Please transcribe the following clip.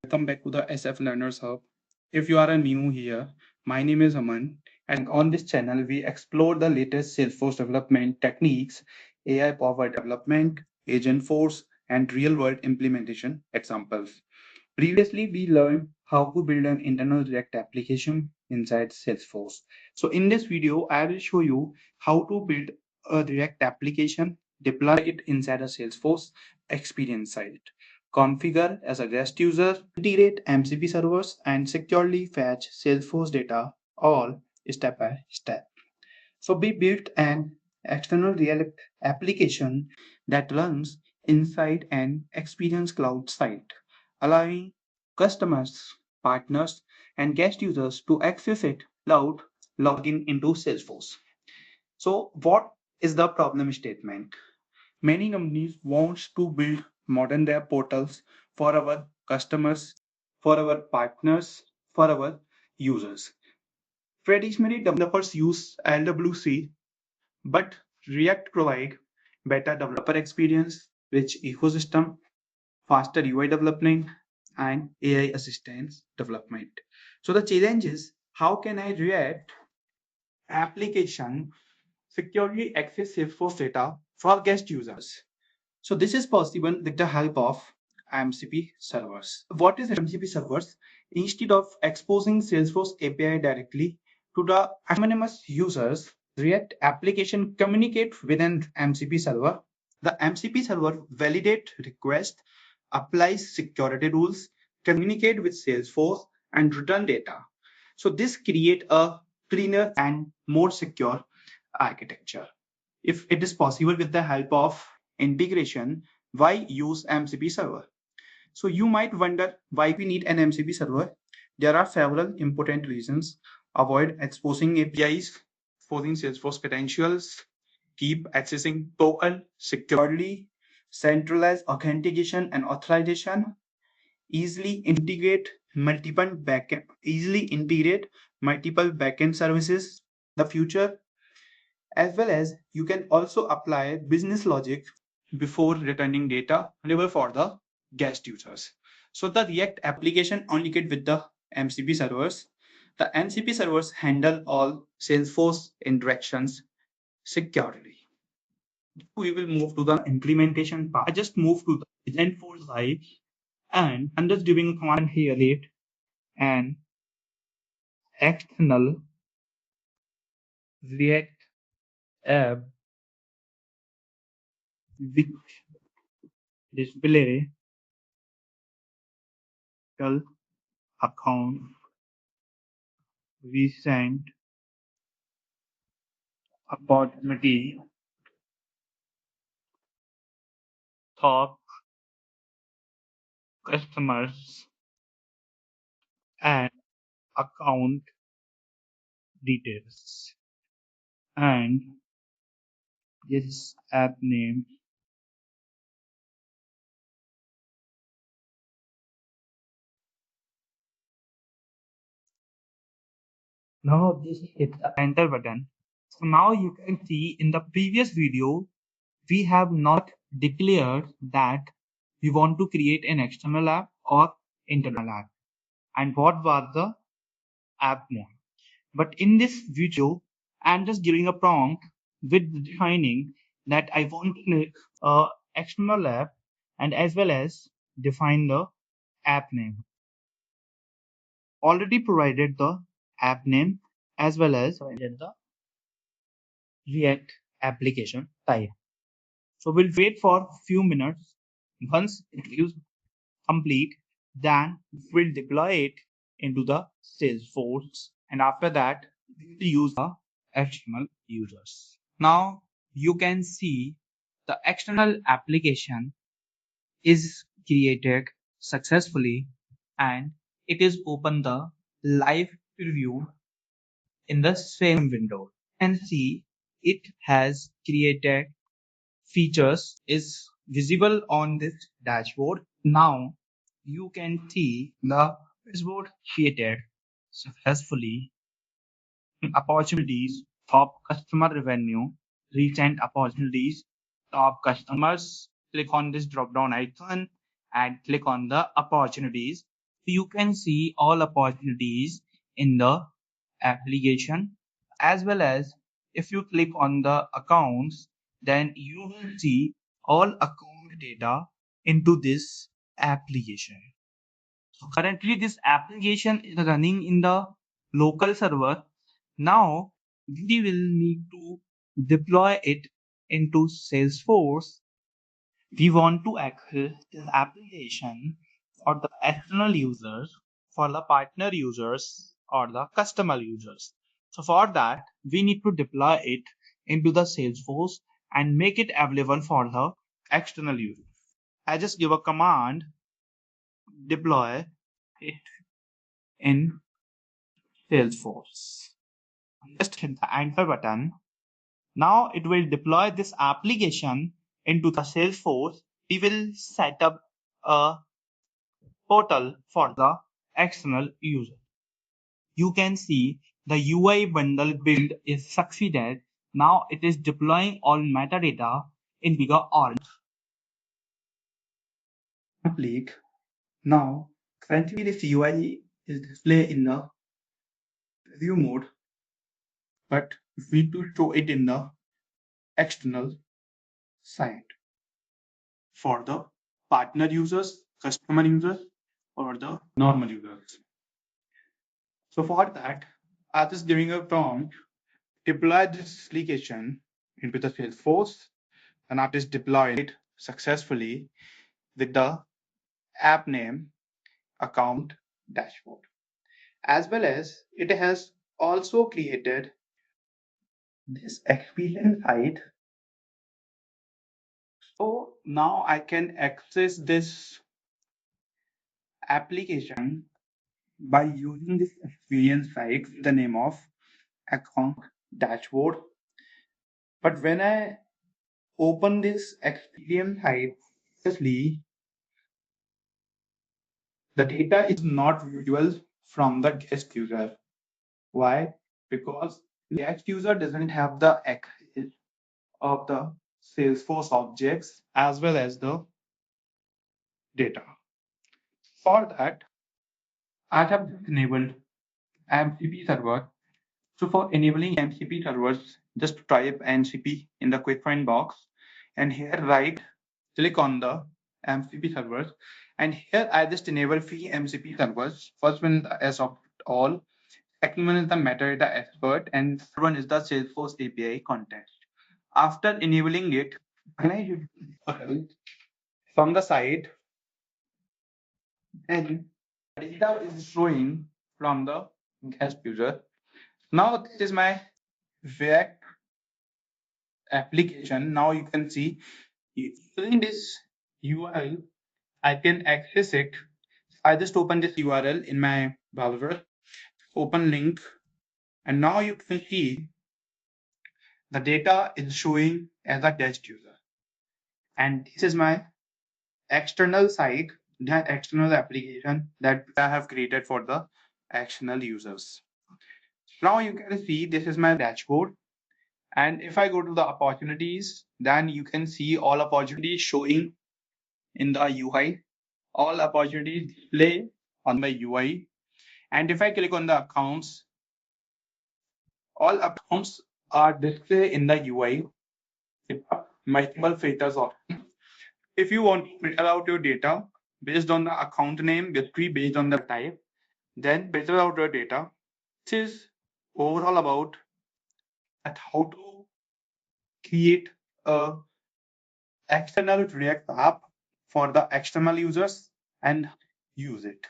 Welcome back to the SF Learners Hub. If you are a new here, my name is Aman, and on this channel we explore the latest Salesforce development techniques, AI-powered development, Agentforce, and real-world implementation examples. Previously, we learned how to build an internal React application inside Salesforce. So in this video, I will show you how to build a React application, deploy it inside a Salesforce experience site, configure as a guest user, integrate MCP servers, and securely fetch Salesforce data all step by step. So we built an external React application that runs inside an Experience Cloud site, allowing customers, partners, and guest users to access it without logging into Salesforce. So what is the problem statement? Many companies want to build modern web portals for our customers, for our partners, for our users. Traditionally, developers use LWC, but React provide better developer experience, rich ecosystem, faster UI development, and AI assistance development. So the challenge is how can I React application securely access Salesforce data for guest users? So this is possible with the help of MCP servers. What is MCP servers? Instead of exposing Salesforce API directly to the anonymous users, React application communicate with an MCP server. The MCP server validate request, applies security rules, communicate with Salesforce, and return data. So this create a cleaner and more secure architecture. If it is possible with the help of integration, why use MCP server? So you might wonder why we need an MCP server. There are several important reasons. Avoid exposing APIs, exposing Salesforce credentials, keep accessing token securely, centralize authentication and authorization, easily integrate multiple backend services in the future, as well as you can also apply business logic before returning data deliver for the guest users. So the React application only get with the MCP servers. The MCP servers handle all Salesforce interactions securely. We will move to the implementation part. I just moved to the Agentforce Vibes and I'm just doing a command here it an external React app which display account recent opportunity top customers and account details and this app name. Now this hit the enter button. So now you can see in the previous video we have not declared that we want to create an external app or internal app and what was the app name. But in this video, I'm just giving a prompt with defining that I want to make a external app and as well as define the app name. Already provided the app name as well as provided the React application type. So we'll wait for a few minutes. Once it is complete, then we'll deploy it into the Salesforce and after that we'll use the external users. Now you can see the external application is created successfully and it is open the live preview in the same window and see it has created features is visible on this dashboard. Now you can see the dashboard created successfully, opportunities, top customer revenue, recent opportunities, top customers. Click on this drop down icon and click on the opportunities. You can see all opportunities in the application, as well as if you click on the accounts, then you will see all account data into this application. So currently this application is running in the local server. Now we will need to deploy it into Salesforce. We want to access this application for the external users, for the partner users, or the customer users. So for that, we need to deploy it into the Salesforce and make it available for the external users. I just give a command, deploy it in Salesforce. Just hit the enter button. Now it will deploy this application into the Salesforce. We will set up a portal for the external user. You can see the UI bundle build is succeeded. Now it is deploying all metadata in bigger orange. Click. Now, currently this UI is displayed in the view mode, but we need to show it in the external side for the partner users, customer users, or the normal users. So for that, I just giving a prompt, deploy this application into the Salesforce, and I just deployed it successfully with the app name account dashboard. As well as it has also created this experience site. So now I can access this application by using this experience site with the name of account dashboard. But when I open this experience site, obviously the data is not visible from the guest user. Why? Because the guest user doesn't have the access of the Salesforce objects as well as the data. For that, I have enabled MCP server. So for enabling MCP servers, just type MCP in the quick find box, and here right click on the MCP servers, and here I just enable free MCP servers. First one is the S of all, second one is the metadata expert, and third one is the Salesforce API context. After enabling it, when I hit from the side, and data is showing from the guest user. Now this is my React application. Now you can see using this URL, I can access it. I just open this URL in my browser, open link, and now you can see the data is showing as a test user. And this is my external site, that external application that I have created for the external users. Now you can see this is my dashboard. And if I go to the opportunities, then you can see all opportunities showing in the UI. All opportunities display on my UI. And if I click on the accounts, all accounts are displayed in the UI with multiple filters option. If you want to filter out your data based on the account name, basically based on the type, then filter out your data. This is overall about at how to create a external React app for the external users and use it.